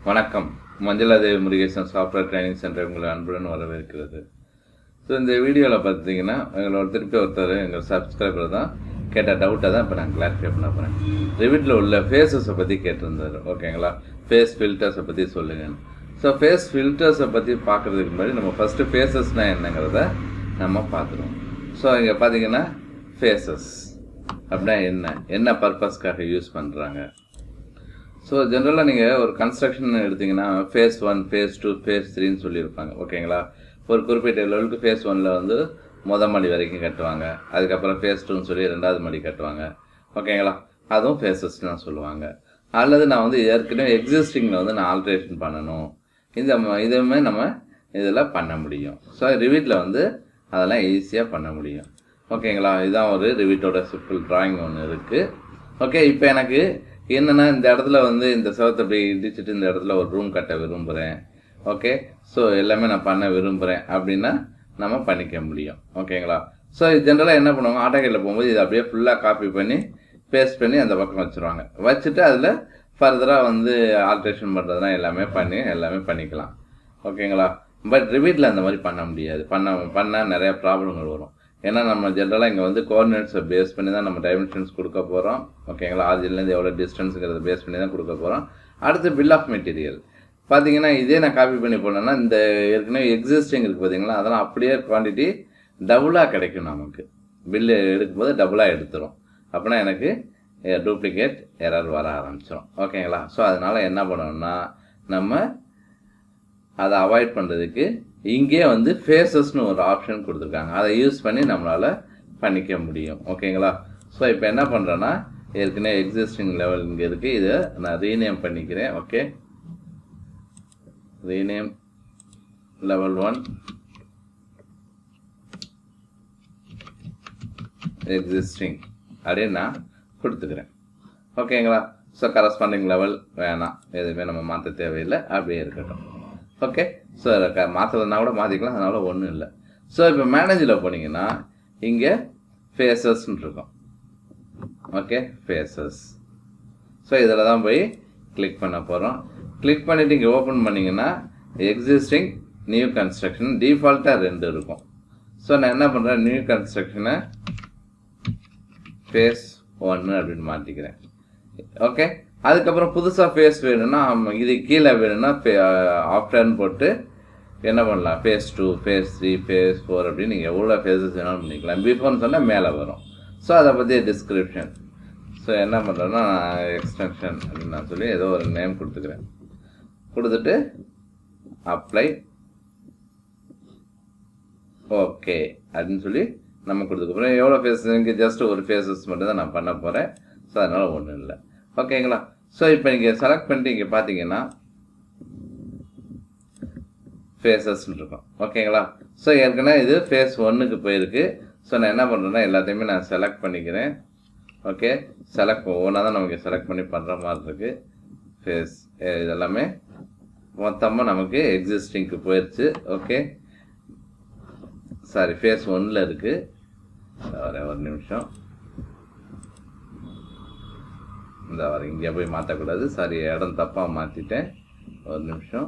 வணக்கம். Manjaladevi Murugesan software training centre உங்களை அன்புடன் வரவேற்கிறது. ஸோ இந்த வீடியோவில் பார்த்தீங்கன்னா எங்களோட திருப்பி ஒருத்தர் எங்கள் சப்ஸ்கிரைபர் தான் கேட்ட டவுட்டை தான் இப்போ நான் கிளாரிஃபை பண்ண போகிறேன். ரிவிட்டில் உள்ள ஃபேஸஸை பற்றி கேட்டிருந்தார். ஓகேங்களா, ஃபேஸ் ஃபில்டர்ஸை பற்றி சொல்லுங்கள். ஸோ ஃபேஸ் ஃபில்டர்ஸை பற்றி பார்க்குறதுக்கு முன்னாடி நம்ம ஃபஸ்ட்டு ஃபேஸஸ்னால் என்னங்கிறத நம்ம பார்த்துருவோம். ஸோ இங்கே பார்த்தீங்கன்னா ஃபேஸஸ் அப்படின்னா என்ன பர்பஸ்க்காக யூஸ் பண்ணுறாங்க. ஸோ ஜென்ரலாக நீங்கள் ஒரு கன்ஸ்ட்ரக்ஷன் எடுத்திங்கன்னா ஃபேஸ் 1, ஃபேஸ் 2, ஃபேஸ் 3ன்னு சொல்லியிருப்பாங்க. ஓகேங்களா, ஒரு குறிப்பிட்ட லெவலுக்கு ஃபேஸ் 1ல் வந்து மொதல் மாடி வரைக்கும் கட்டுவாங்க. அதுக்கப்புறம் ஃபேஸ் 2ன்னு சொல்லி 2வது மாடி கட்டுவாங்க. ஓகேங்களா, அதுவும் ஃபேஸஸ்ன்னு தான் சொல்லுவாங்க. அல்லது நான் வந்து ஏற்கனவே எக்ஸிஸ்டிங்கில் வந்து நான் ஆல்ட்ரேஷன் பண்ணணும், இதுவுமே நம்ம இதில் பண்ண முடியும். ஸோ ரிவிட்டில் வந்து அதெல்லாம் ஈஸியாக பண்ண முடியும். ஓகேங்களா, இதுதான் ஒரு ரிவிட்டோட சிம்பிள் ட்ராயிங் ஒன்று இருக்குது. ஓகே, இப்போ எனக்கு என்னென்னா இந்த இடத்துல வந்து இந்த செவத்தை அப்படி இடிச்சுட்டு இந்த இடத்துல ஒரு ரூம் கட்ட விரும்புகிறேன். ஓகே, ஸோ எல்லாமே நான் பண்ண விரும்புகிறேன் அப்படின்னா நம்ம பண்ணிக்க முடியும். ஓகேங்களா, ஸோ ஜென்ரலாக என்ன பண்ணுவாங்க, ஆட்டோகேடில் போகும்போது இதை அப்படியே ஃபுல்லாக காப்பி பண்ணி பேஸ்ட் பண்ணி அந்த பக்கம் வச்சுருவாங்க. வச்சுட்டு அதில் ஃபர்தராக வந்து ஆல்ட்ரேஷன் பண்ணுறதுனா எல்லாமே பண்ணிக்கலாம். ஓகேங்களா, பட் ரிவிட்டில் அந்த மாதிரி பண்ண முடியாது. பண்ணால் நிறையா ப்ராப்ளங்கள் வரும். ஏன்னா நம்ம ஜென்ரலாக இங்கே வந்து கோஆர்டினேட்ஸை பேஸ் பண்ணி தான் நம்ம டைமென்ஷன்ஸ் கொடுக்க போகிறோம். ஓகேங்களா, ஆரிஜின்லேருந்து எவ்வளோ டிஸ்டன்ஸுங்கிறத பேஸ் பண்ணி தான் கொடுக்க போகிறோம். அடுத்து பில் ஆஃப் மெட்டீரியல் பார்த்தீங்கன்னா இதே நான் காப்பி பண்ணி போனேன்னா இந்த ஏற்கனவே எக்ஸிஸ்டிங் இருக்குது பார்த்தீங்களா, அதெல்லாம் அப்படியே குவான்டிட்டி டபுளாக கிடைக்கும். நமக்கு பில்லு எடுக்கும்போது டபுளாக எடுத்துரும். அப்படின்னா எனக்கு டூப்ளிகேட் எரர் வர ஆரம்பிச்சிடும். ஓகேங்களா, ஸோ அதனால் என்ன பண்ணணும்னா நம்ம அதை அவாய்ட் பண்ணுறதுக்கு இங்கே வந்து ஃபேஸஸ்னு ஒரு ஆப்ஷன் கொடுத்துருக்காங்க. அதை யூஸ் பண்ணி நம்மளால் பண்ணிக்க முடியும். ஓகேங்களா, ஸோ இப்போ என்ன பண்ணுறேன்னா ஏற்கனவே எக்ஸிஸ்டிங் லெவல் இங்கே இருக்குது, இதை நான் ரீநேம் பண்ணிக்கிறேன். ஓகே, ரீநேம் லெவல் 1 எக்ஸிஸ்டிங் அப்படின்னு நான் கொடுத்துக்கிறேன். ஓகேங்களா, ஸோ கரஸ்பாண்டிங் லெவல் வேணாம், எதுவுமே நம்ம மாற்ற தேவையில்லை, அப்படியே இருக்கட்டும். ஓகே, ஸோ மாற்றுறதுனா கூட மாற்றிக்கலாம், அதனால் ஒன்றும் இல்லை. ஸோ இப்போ மேனேஜில் போனீங்கன்னா இங்கே ஃபேஸஸ்ன்னு இருக்கும். Okay, faces. ஸோ இதில் தான் போய் கிளிக் பண்ண போகிறோம். கிளிக் பண்ணிவிட்டு இங்கே ஓப்பன் பண்ணிங்கன்னா எக்ஸிஸ்டிங் நியூ கன்ஸ்ட்ரக்ஷன் டிஃபால்ட்டாக 2 இருக்கும். ஸோ நான் என்ன பண்ணுறேன், நியூ கன்ஸ்ட்ரக்ஷனை ஃபேஸ் 1 அப்படின்னு மாற்றிக்கிறேன். ஓகே, அதுக்கப்புறம் புதுசாக ஃபேஸ் வேணும்னா இது கீழே வேணும்னா ஆஃப்டர்னு போட்டு என்ன பண்ணலாம், ஃபேஸ் 2, ஃபேஸ் 3, ஃபேஸ் 4 அப்படின்னு நீங்கள் எவ்வளோ ஃபேஸஸ் வேணாலும் பண்ணிக்கலாம். பிஃபோர்னு சொன்னால் மேலே வரும். ஸோ அதை பற்றி டிஸ்கிரிப்ஷன். ஸோ என்ன பண்ணுறேன்னா எக்ஸ்டென்ஷன் அப்படின்னு நான் சொல்லி ஏதோ ஒரு நேம் கொடுத்துக்கிறேன். கொடுத்துட்டு அப்ளை ஓகே அப்படின்னு சொல்லி நம்ம கொடுத்துக்கப்புறம் எவ்வளோ ஃபேஸஸ், இங்கே ஜஸ்ட் ஒரு ஃபேஸஸ் மட்டும் தான் நான் பண்ண போகிறேன். ஸோ அதனால் ஒன்றும் இல்லை. ஓகேங்களா, ஸோ இப்போ இங்கே செலக்ட் பண்ணிட்டு இங்கே பார்த்தீங்கன்னா ஃபேஸஸ்ன்னு இருக்கும். ஓகேங்களா, ஸோ ஏற்கனவே இது ஃபேஸ் 1க்கு போயிருக்கு. ஸோ நான் என்ன பண்ணுறேன்னா எல்லாத்தையுமே நான் செலக்ட் பண்ணிக்கிறேன். ஓகே, செலக்ட் ஒவ்வொன்றா தான் நமக்கு செலக்ட் பண்ணி பண்ணுற மாதிரி இருக்குது. ஃபேஸ் இதெல்லாமே மொத்தமாக நமக்கு எக்ஸிஸ்டிங்க்கு போயிடுச்சு. ஓகே, சாரி ஃபேஸ் 1ல் இருக்குது. ஒரு நிமிஷம், இந்த வர இங்கே போய் மாற்றக்கூடாது, சாரி இடம் தப்பாக மாற்றிட்டேன். ஒரு நிமிஷம்.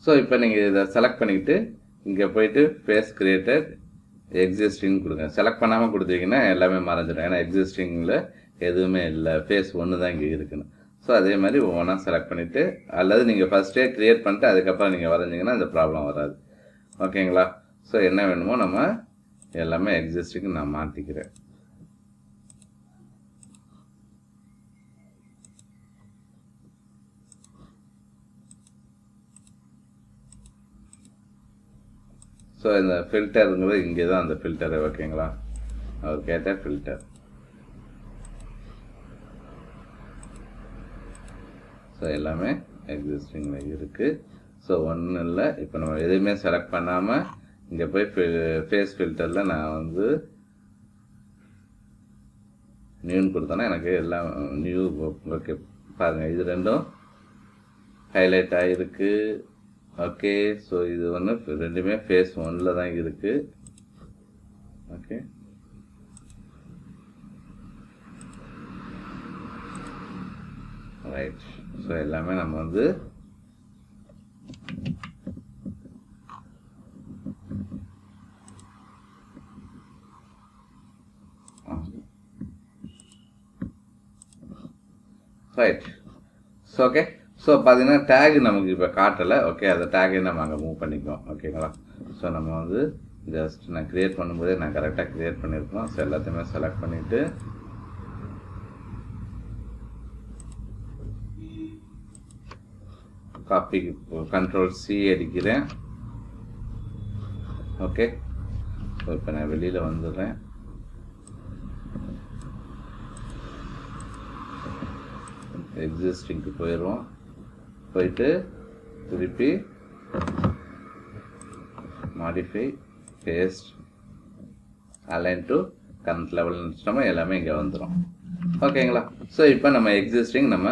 ஸோ இப்போ நீங்கள் இதை செலக்ட் பண்ணிக்கிட்டு இங்கே போயிட்டு ஃபேஸ் கிரியேட்டட் எக்ஸிஸ்டிங் கொடுங்க. செலக்ட் பண்ணாமல் கொடுத்தீங்கன்னா எல்லாமே மறைஞ்சிடும். ஏன்னா எக்ஸிஸ்டிங்கில் எதுவுமே இல்லை, ஃபேஸ் 1 தான் இங்கே இருக்குன்னு. ஸோ அதே மாதிரி ஒவ்வொன்றா செலக்ட் பண்ணிவிட்டு அல்லது நீங்கள் ஃபஸ்ட்டே க்ரியேட் பண்ணிட்டு அதுக்கப்புறம் நீங்கள் வரைஞ்சிங்கன்னா இந்த ப்ராப்ளம் வராது. ஓகேங்களா, ஸோ என்ன வேணுமோ நம்ம எல்லாமே எக்ஸிஸ்டிங் நான் மாற்றிக்கிறேன். ஸோ இந்த ஃபில்டருங்கிறது இங்கே தான் அந்த ஃபில்டரு. ஓகேங்களா, அவர் கேட்ட ஃபில்டர். ஸோ எல்லாமே எக்ஸிஸ்டிங்கில் இருக்குது. ஸோ ஒன்றும் இல்லை. இப்போ நம்ம எதுவுமே செலக்ட் பண்ணாமல் இங்கே போய் ஃபேஸ் ஃபில்டரில் நான் வந்து நியூன்னு கொடுத்தோன்னா எனக்கு எல்லாம் நியூ. ஓகே, பாருங்கள் இது ரெண்டும் ஹைலைட் ஆகிருக்கு. ஓகே, ஸோ இது வந்து ரெண்டுமே ஃபேஸ் 1ல் தான் இருக்குது. Okay, right. ஸோ எல்லாமே நம்ம வந்து ரைட். So okay. ஸோ பார்த்தீங்கன்னா டேக் நமக்கு இப்போ காட்டலை. ஓகே, அந்த டேக்கை நம்ம அங்கே மூவ் பண்ணிக்குவோம். ஓகேங்களா? ஸோ நம்ம வந்து ஜஸ்ட் நான் க்ரியேட் பண்ணும்போதே நான் கரெக்டாக க்ரியேட் பண்ணியிருக்கோம். ஸோ எல்லாத்தையுமே செலக்ட் பண்ணிவிட்டு காப்பி Ctrl+C அடிக்கிறேன். ஓகே. ஸோ இப்போ நான் வெளியில் வந்துடுறேன். எக்ஸிஸ்டிங்க்கு போயிடுவோம். போயிட்டு திருப்பி modify, paste, align to current லெவல்னு வச்சுட்டோமா எல்லாமே இங்கே வந்துடும். ஓகேங்களா? ஸோ இப்போ நம்ம எக்ஸிஸ்டிங் நம்ம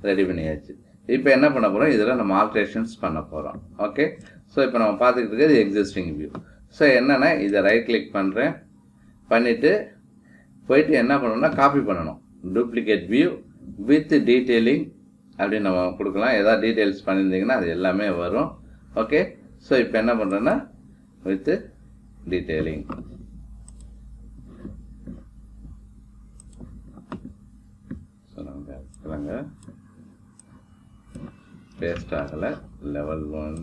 ரெடி பண்ணியாச்சு. இப்போ என்ன பண்ண போகிறோம், இதில் நம்ம ஆல்ட்ரேஷன்ஸ் பண்ண போகிறோம். ஓகே. ஸோ இப்போ நம்ம பார்த்துக்கிட்டு இருக்கிறது எக்ஸிஸ்டிங் வியூ. ஸோ என்னென்னா இதை ரைட் கிளிக் பண்ணுறேன். பண்ணிவிட்டு போயிட்டு என்ன பண்ணணும்னா காப்பி பண்ணணும். டூப்ளிகேட் வியூ வித் டீட்டெயிலிங் அப்படின்னு நம்ம கொடுக்கலாம். ஏதாவது டீட்டெயில்ஸ் பண்ணியிருந்தீங்கன்னா அது எல்லாமே வரும். ஓகே. ஸோ இப்போ என்ன பண்ணுறேன்னா வித் டீட்டெயிலிங். ஸோ நம்ம இருக்கிறாங்க பேஸ்ட் ஆகலை. Level 1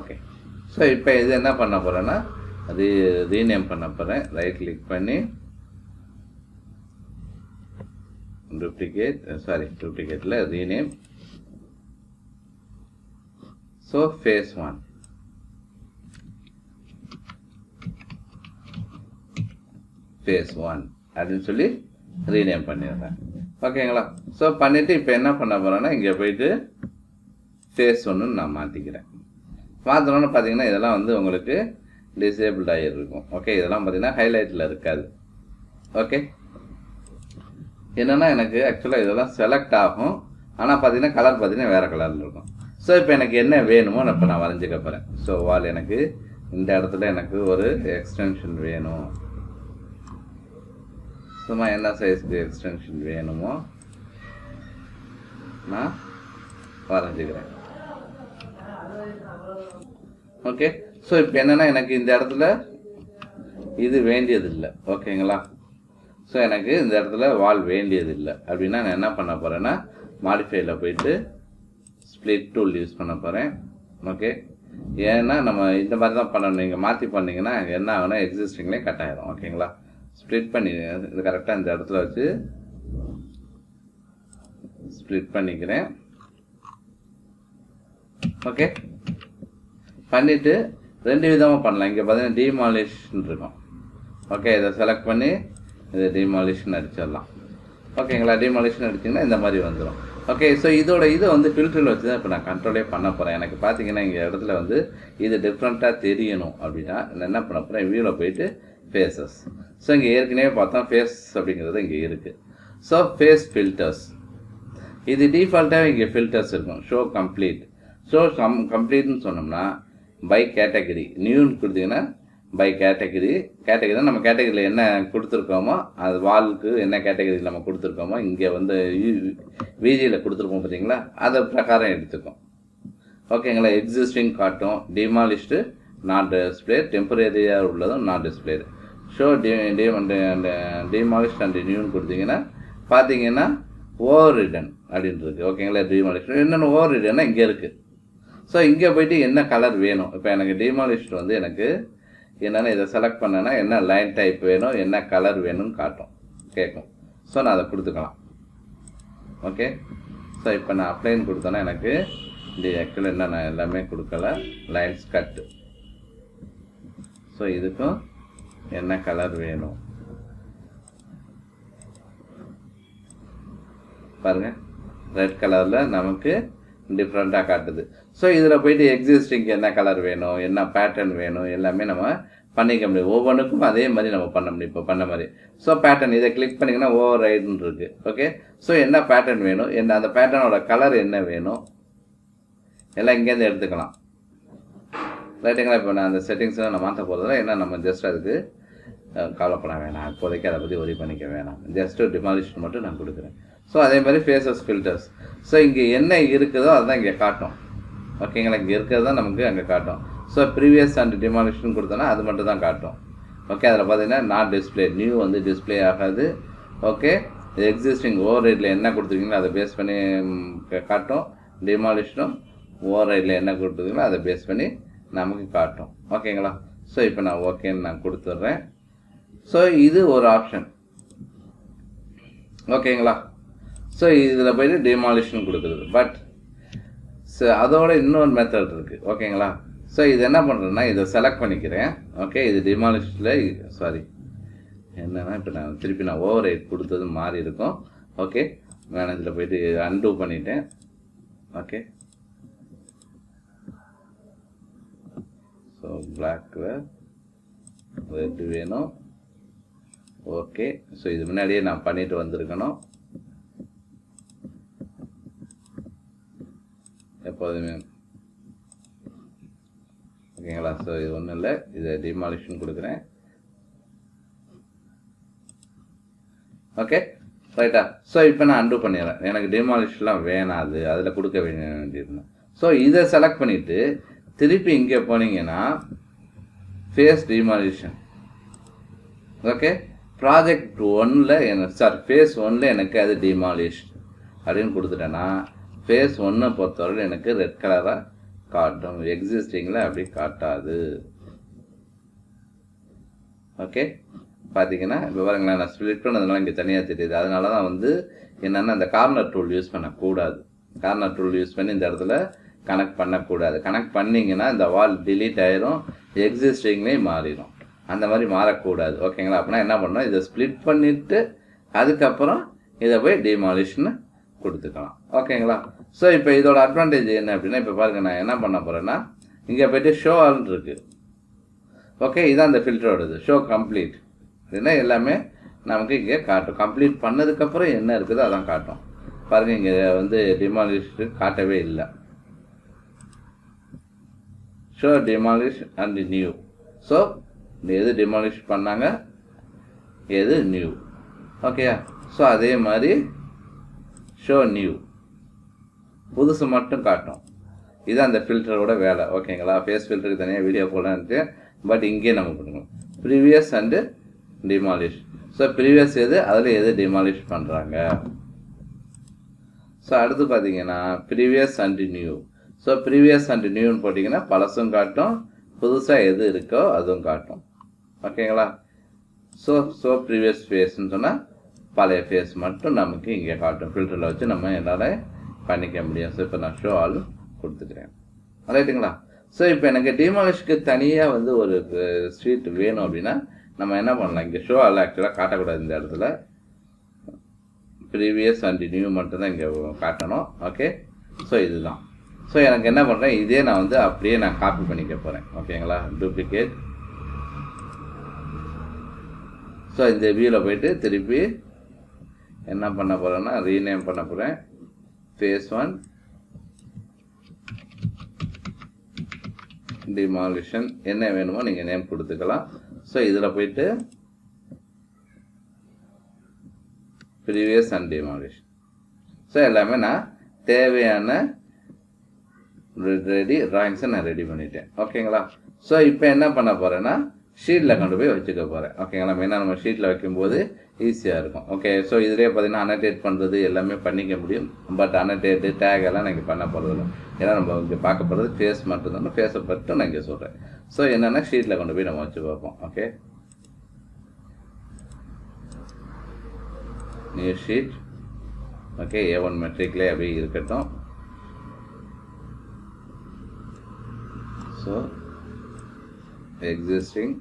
okay. ஸோ இப்போ இது என்ன பண்ண போகிறேன்னா அது ரீநேம் பண்ண போகிறேன். ரைட் கிளிக் பண்ணி டூப்ளிகேட்டில் ரீநேம். ஸோ ஃபேஸ் 1 அப்படின்னு சொல்லி ரீநேம் பண்ணிடுறேன். ஓகேங்களா? ஸோ பண்ணிவிட்டு இப்போ என்ன பண்ண போகிறேன்னா இங்கே போயிட்டு ஃபேஸ் 1ன்னு நான் மாற்றிக்கிறேன். மாற்றணும்னு பார்த்தீங்கன்னா இதெல்லாம் வந்து உங்களுக்கு டிசேபிள்ட் ஆகிருக்கும். ஓகே. இதெல்லாம் பார்த்தீங்கன்னா ஹைலைட்டில் இருக்காது. ஓகே. என்னென்னா எனக்கு ஆக்சுவலாக இதெல்லாம் செலக்ட் ஆகும். ஆனால் பார்த்தீங்கன்னா கலர் பார்த்தீங்கன்னா வேறு கலரில் இருக்கும். ஸோ இப்போ எனக்கு என்ன வேணுமோ இப்போ நான் வரைஞ்சிக்க போகிறேன். ஸோ வால் எனக்கு இந்த இடத்துல எனக்கு ஒரு எக்ஸ்டென்ஷன் வேணும். சும்மா என்ன சைஸ்க்கு எக்ஸ்டென்ஷன் வேணுமோ நான் வரைஞ்சிக்கிறேன். ஓகே. ஸோ இப்போ என்னென்னா எனக்கு இந்த இடத்துல இது வேண்டியதில்லை. ஓகேங்களா? ஸோ எனக்கு இந்த இடத்துல வால் வேண்டியதில்லை அப்படின்னா நான் என்ன பண்ண போகிறேன்னா மாடிஃபைல போயிட்டு ஸ்ப்ளிட் டூல் யூஸ் பண்ண போகிறேன். ஓகே. ஏன்னா நம்ம இந்த மாதிரி தான் பண்ணணும். நீங்கள் மாற்றி பண்ணிங்கன்னா என்ன ஆகுனா எக்ஸிஸ்டிங்லேயே கட் ஆகிடும். ஓகேங்களா? ஸ்ப்ளிட் பண்ணி இது கரெக்டாக இந்த இடத்துல வச்சு ஸ்ப்ளிட் பண்ணிக்கிறேன். ஓகே. பண்ணிவிட்டு ரெண்டு விதமாக பண்ணலாம். இங்கே பார்த்தீங்கன்னா டிமாலிஷன் இருக்கும். ஓகே. இதை செலக்ட் பண்ணி இதை டிமாலிஷன் அடிச்சிடலாம். ஓகேங்களா? டிமாலிஷன் அடிச்சிங்கன்னா இந்த மாதிரி வந்துடும். ஓகே. ஸோ இதோட இதை வந்து ஃபில்டரில் வச்சு தான் இப்போ நான் கண்ட்ரோலே பண்ண போகிறேன். எனக்கு பார்த்தீங்கன்னா இங்கே இடத்துல வந்து இது டிஃப்ரெண்ட்டாக தெரியணும் அப்படின்னா நான் என்ன பண்ண போகிறேன், வியூவில் போயிட்டு ஃபேஸஸ். ஸோ இங்கே ஏற்கனவே பார்த்தா ஃபேஸ் அப்படிங்கிறது இங்கே இருக்குது. ஸோ ஃபேஸ் ஃபில்டர்ஸ் இது டிஃபால்ட்டாக இங்கே ஃபில்டர்ஸ் இருக்கும். Show complete. ஷோ கம்ப்ளீட்னு சொன்னோம்னா பை கேட்டகரி நியூன்னு கொடுத்தீங்கன்னா பை கேட்டகரி தான் நம்ம கேட்டகரியில் என்ன கொடுத்துருக்கோமோ அது வாலுக்கு என்ன கேட்டகரி நம்ம கொடுத்துருக்கோமோ இங்கே வந்து விஜியில் கொடுத்துருக்கோம் பார்த்தீங்களா, அதை பிரகாரம் எடுத்துக்கும். ஓகேங்களா? எக்ஸிஸ்டிங் காட்டும், டிமாலிஷ்டு நாட் டிஸ்பிளே, டெம்பரரியாக உள்ளதும் நாட் டிஸ்பிளே. ஷோ டிமாலிஷ்ட் அண்ட் நியூன்னு கொடுத்தீங்கன்னா பார்த்தீங்கன்னா ஓவர் ரிடன் அப்படின்னு இருக்குது. ஓகேங்களா? டிமாலிஷ்ட் என்னென்ன ஓவர் ரிடன்னா இங்கே இருக்குது. ஸோ இங்கே போய்ட்டு என்ன கலர் வேணும், இப்போ எனக்கு டிமாலிஷ்ட் வந்து எனக்கு என்னென்னா இதை செலக்ட் பண்ணேன்னா என்ன லைன் டைப் வேணும், என்ன கலர் வேணும்னு காட்டும், கேட்கும். ஸோ நான் அதை கொடுத்துக்கலாம். ஓகே. ஸோ இப்போ நான் அப்ளைன் கொடுத்தேன்னா எனக்கு இந்த ஆக்சுவலாக என்ன நான் எல்லாமே கொடுக்கல, லைன்ஸ் கட்டு. ஸோ இதுக்கும் என்ன கலர் வேணும் பாருங்கள், ரெட் கலரில் நமக்கு டிஃப்ரெண்ட்டாக காட்டுது. ஸோ இதில் போய்ட்டு எக்ஸிஸ்டிங்க்கு என்ன கலர் வேணும், என்ன பேட்டர்ன் வேணும் எல்லாமே நம்ம பண்ணிக்க முடியும். ஒவ்வொன்றுக்கும் அதே மாதிரி நம்ம பண்ண முடியும். இப்போ பண்ண மாதிரி ஸோ பேட்டர்ன் இதை கிளிக் பண்ணிங்கன்னா ஓவர் ரைடுன்னு இருக்குது. ஓகே. ஸோ என்ன பேட்டர்ன் வேணும், என்ன அந்த பேட்டர்னோட கலர் என்ன வேணும் எல்லாம் இங்கேருந்து எடுத்துக்கலாம். ரைட்டுங்களா? இப்போ நான் அந்த செட்டிங்ஸ்லாம் நான் மாற்ற போகிறதில்ல. ஏன்னா நம்ம ஜஸ்ட் அதுக்கு கவலைப்பட வேணாம், இப்போதைக்கு அதை பற்றி ஒரி பண்ணிக்க வேணாம், ஜஸ்ட்டு டிமாலிஷன் மட்டும் நான் கொடுக்குறேன். ஸோ அதே மாதிரி ஃபேஸஸ் ஃபில்டர்ஸ். ஸோ இங்கே என்ன இருக்குதோ அதுதான் இங்கே காட்டும். ஓகேங்களா, இங்கே இருக்கிறது தான் நமக்கு அங்கே காட்டும். ஸோ ப்ரீவியஸ் அண்ட் டிமாலிஷன் கொடுத்தோன்னா அது மட்டும் தான் காட்டும். ஓகே, அதில் பார்த்தீங்கன்னா நாட் டிஸ்பிளே, நியூ வந்து டிஸ்பிளே ஆகாது. ஓகே, எக்ஸிஸ்டிங் ஓவர் ரைட்டில் என்ன கொடுத்துருக்கீங்களோ அதை பேஸ் பண்ணி காட்டும். டிமாலிஷனும் ஓவர் ரைட்டில் என்ன கொடுத்துருக்கீங்களோ அதை பேஸ் பண்ணி நமக்கு காட்டும். ஓகேங்களா, ஸோ இப்போ நான் ஓகேன்னு நான் கொடுத்துட்றேன். ஸோ இது ஒரு ஆப்ஷன். ஓகேங்களா, ஸோ இதில் போய்ட்டு டிமாலிஷன் கொடுக்குறது. பட் ஸோ அதோட இன்னொரு மெத்தட் இருக்குது. ஓகேங்களா, ஸோ இது என்ன பண்ணுறேன்னா இதை செலக்ட் பண்ணிக்கிறேன். ஓகே, இது டிமாலிஷனில் சாரி என்னென்னா இப்போ நான் திருப்பி நான் ஓவர் ரைட் கொடுத்தது மாறி இருக்கும். ஓகே, மேனேஜில் போய்ட்டு அன்டூ பண்ணிட்டேன். ஓகே, ஸோ பிளாக்கில் ரெட்டு வேணும். ஓகே, ஸோ இது முன்னாடியே நான் பண்ணிட்டு வந்திருக்கணும் எப்போதுமே. ஓகேங்களா, ஸோ இது ஒன்றும் இல்லை, இதை டிமாலிஷன் கொடுக்குறேன். ஓகே ரைட்டா. ஸோ இப்போ நான் அன்டூ பண்ணிடுறேன். எனக்கு டிமாலிஷ்லாம் வேணாது, அதில் கொடுக்க வேண்டியிருந்தேன். ஸோ இதை செலக்ட் பண்ணிவிட்டு திருப்பி இங்கே போனீங்கன்னா ஃபேஸ் டிமாலிஷன். ஓகே, ப்ராஜெக்ட் 1ல் எனக்கு ஃபேஸ் 1ல் எனக்கு அது டிமாலிஷ் அப்படின்னு கொடுத்துட்டேன்னா ஃபேஸ் 1 பொறுத்தவரை எனக்கு ரெட் கலராக காட்டும், எக்ஸிஸ்டிங்கில் அப்படி காட்டாது. ஓகே, பார்த்தீங்கன்னா இப்போ பாருங்களேன், நான் ஸ்ப்ளிட் பண்ணதுனால இங்கே தனியாக தெரியுது. அதனால தான் வந்து என்னென்னா அந்த கார்னர் டூல் யூஸ் பண்ணக்கூடாது. கார்னர் டூல் யூஸ் பண்ணி இந்த இடத்துல கனெக்ட் பண்ணக்கூடாது. கனெக்ட் பண்ணிங்கன்னா இந்த வால் டிலீட் ஆயிரும், எக்ஸிஸ்டிங்லேயும் மாறிடும். அந்த மாதிரி மாறக்கூடாது. ஓகேங்களா, அப்படின்னா என்ன பண்ணணும், இதை ஸ்ப்ளிட் பண்ணிவிட்டு அதுக்கப்புறம் இதை போய் டிமாலிஷ்னு கொடுத்துக்கலாம். ஓகேங்களா, ஸோ இப்போ இதோட அட்வான்டேஜ் என்ன அப்படின்னா, இப்போ பாருங்கள் நான் என்ன பண்ண போகிறேன்னா இங்கே போய்ட்டு ஷோ ஆல் இருக்குது. ஓகே, இதுதான் அந்த ஃபில்டரோடது ஷோ கம்ப்ளீட். இதுனா எல்லாமே நமக்கு இங்கே காட்டும். கம்ப்ளீட் பண்ணதுக்கப்புறம் என்ன இருக்குதோ அதான் காட்டும். பாருங்கள், இங்கே வந்து டிமாலிஷ் காட்டவே இல்லை. Show demolish and new. So எது டிமாலிஷ் பண்ணாங்க, எது நியூ. ஓகேயா, ஸோ அதே மாதிரி ஷோ நியூ புதுசு மட்டும் காட்டும். இதுதான் அந்த ஃபில்டரோட வேலை. ஓகேங்களா, ஃபேஸ் ஃபில்டருக்கு தனியாக வீடியோ போடலான்ட்டு, பட் இங்கே நம்ம கொடுக்கணும் previous and demolish. So previous எது, அதில் எது டிமாலிஷ் பண்ணுறாங்க. ஸோ அடுத்து பார்த்தீங்கன்னா previous and new. So previous and நியூன்னு போட்டிங்கன்னா பழசும் காட்டும், புதுசாக எது இருக்கோ அதுவும் காட்டும். ஓகேங்களா, ஸோ ப்ரீவியஸ் ஃபேஸ்ன்னு சொன்னால் பழைய ஃபேஸ் மட்டும் நமக்கு இங்கே காட்டும். ஃபில்டரில் வச்சு நம்ம என்னால் பண்ணிக்க முடியும். ஸோ இப்போ நான் ஷோ ஆல் கொடுத்துக்கிறேன். ரைட்டுங்களா, ஸோ இப்போ எனக்கு டிமாலிஷ்க்கு தனியாக வந்து ஒரு ஸ்ட்ரீட் வேணும் அப்படின்னா நம்ம என்ன பண்ணலாம், இங்கே ஷோ ஆல் ஆக்சுவலாக காட்டக்கூடாது. இந்த இடத்துல ப்ரீவியஸ் அண்ட் நியூ மட்டும்தான் இங்கே காட்டணும். ஓகே, ஸோ இதுதான். ஸோ எனக்கு என்ன பண்ணுறேன், இதே நான் வந்து அப்படியே நான் காப்பி பண்ணிக்க போகிறேன். ஓகேங்களா, டூப்ளிகேட். ஸோ இந்த வியூவில் போய்ட்டு திருப்பி என்ன பண்ண போகிறேன்னா ரீநேம் பண்ண போகிறேன். ஃபேஸ் 1 டிமாலிஷன் என்ன வேணுமோ நீங்கள் நேம் கொடுத்துக்கலாம். ஸோ இதில் போய்ட்டு ப்ரீவியஸ் அண்ட் டிமாலிஷன். ஸோ எல்லாமே நான் தேவையான ரெடி ட்ராயிங்ஸை நான் ரெடி பண்ணிட்டேன். ஓகேங்களா, ஸோ இப்போ என்ன பண்ண போகிறேன்னா ஷீட்டில் கொண்டு போய் வச்சுக்க போகிறேன். ஓகேங்களா, மெயினாக நம்ம ஷீட்டில் வைக்கும்போது ஈஸியாக இருக்கும். ஓகே, ஸோ இதிலே பார்த்தீங்கன்னா அனடேட் பண்ணுறது எல்லாமே பண்ணிக்க முடியும். பட் அனடேட்டு டேக் எல்லாம் நான் இங்கே பண்ண போகிறதில்ல. ஏன்னா நம்ம இங்கே பார்க்க போகிறது ஃபேஸ் மட்டும்தான். ஃபேஸை மட்டும் நான் இங்கே சொல்கிறேன். ஸோ என்னென்னா ஷீட்டில் கொண்டு போய் நம்ம வச்சு பார்ப்போம். Okay, new sheet. Okay, A1 மெட்ரிக்லேயே அப்படியே இருக்கட்டும். ஸோ எக்ஸிஸ்டிங்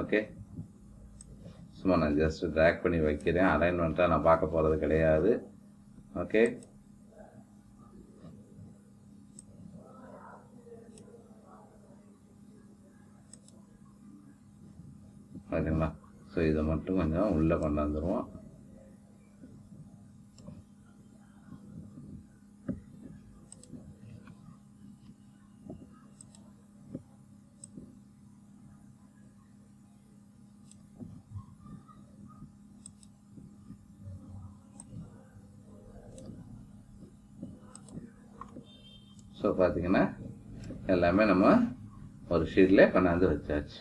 ஓகே, சும்மா நான் ஜஸ்ட் ட்ராக் பண்ணி வைக்கிறேன். அலைன்மெண்ட்டாக நான் பார்க்க போகிறது கிடையாது. ஓகே, ஓகேங்களா, ஸோ இதை மட்டும் கொஞ்சம் உள்ளே கொண்டாந்துருவோம். ஸோ பார்த்தீங்கன்னா எல்லாமே நம்ம ஒரு ஷீட்லேயே கொண்டாந்து வச்சாச்சு.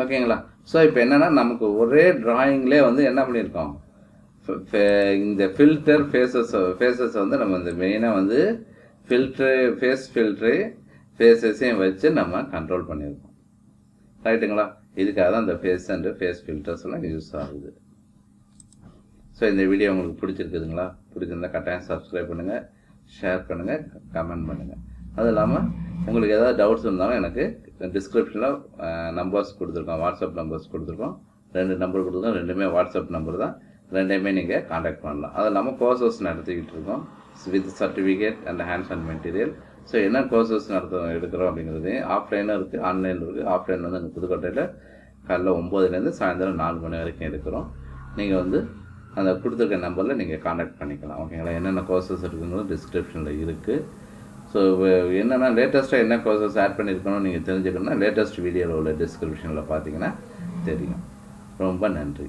ஓகேங்களா? ஸோ இப்போ என்னென்னா நமக்கு ஒரே ட்ராயிங்லேயே வந்து என்ன பண்ணியிருக்கோம், இந்த ஃபில்டர் ஃபேஸஸ் வந்து நம்ம இந்த மெயினாக வந்து ஃபேஸஸையும் வச்சு நம்ம கண்ட்ரோல் பண்ணியிருக்கோம். ரைட்டுங்களா? இதுக்காக தான் இந்த ஃபேஸ் அண்டு ஃபேஸ் ஃபில்டர்ஸ் எல்லாம் யூஸ் ஆகுது. ஸோ இந்த வீடியோ உங்களுக்கு பிடிச்சிருக்குதுங்களா? பிடிச்சிருந்தா கட்டாயம் சப்ஸ்கிரைப் பண்ணுங்கள், ஷேர் பண்ணுங்கள், கமெண்ட் பண்ணுங்கள். அதுவும் இல்லாமல் உங்களுக்கு ஏதாவது டவுட்ஸ் இருந்தாலும் எனக்கு டிஸ்கிரிப்ஷனில் நம்பர்ஸ் கொடுத்துருக்கோம், வாட்ஸ்அப் நம்பர்ஸ் கொடுத்துருக்கோம். 2 நம்பர் கொடுத்துருக்கோம், ரெண்டுமே வாட்ஸ்அப் நம்பர் தான். ரெண்டையுமே நீங்கள் காண்டாக்ட் பண்ணலாம். அது இல்லாமல் கோர்சஸ் நடத்திக்கிட்டு இருக்கோம் with certificate and hands and material. So என்ன கோர்சஸ் எடுக்கிறோம் அப்படிங்கிறது ஆஃப்லைனும் இருக்குது, ஆன்லைன் இருக்குது. ஆஃப்லைன் வந்து அந்த புதுக்கோட்டையில் காலைல 9லேருந்து சாயந்தரம் 4 மணி வரைக்கும் இருக்கிறோம். நீங்கள் வந்து அந்த கொடுத்துருக்க நம்பரில் நீங்கள் காண்டாக்ட் பண்ணிக்கலாம். ஓகேங்களா? என்னென்ன கோர்சஸ் இருக்குங்கிறது டிஸ்கிரிப்ஷனில் இருக்குது. ஸோ என்னென்னா லேட்டஸ்ட்டாக என்ன கோர்சஸ் ஆட் பண்ணியிருக்கணும் நீங்கள் தெரிஞ்சுக்கணும்னா லேட்டஸ்ட் வீடியோவில் உள்ள டிஸ்கிரிப்ஷனில் பார்த்தீங்கன்னா தெரியும். ரொம்ப நன்றி.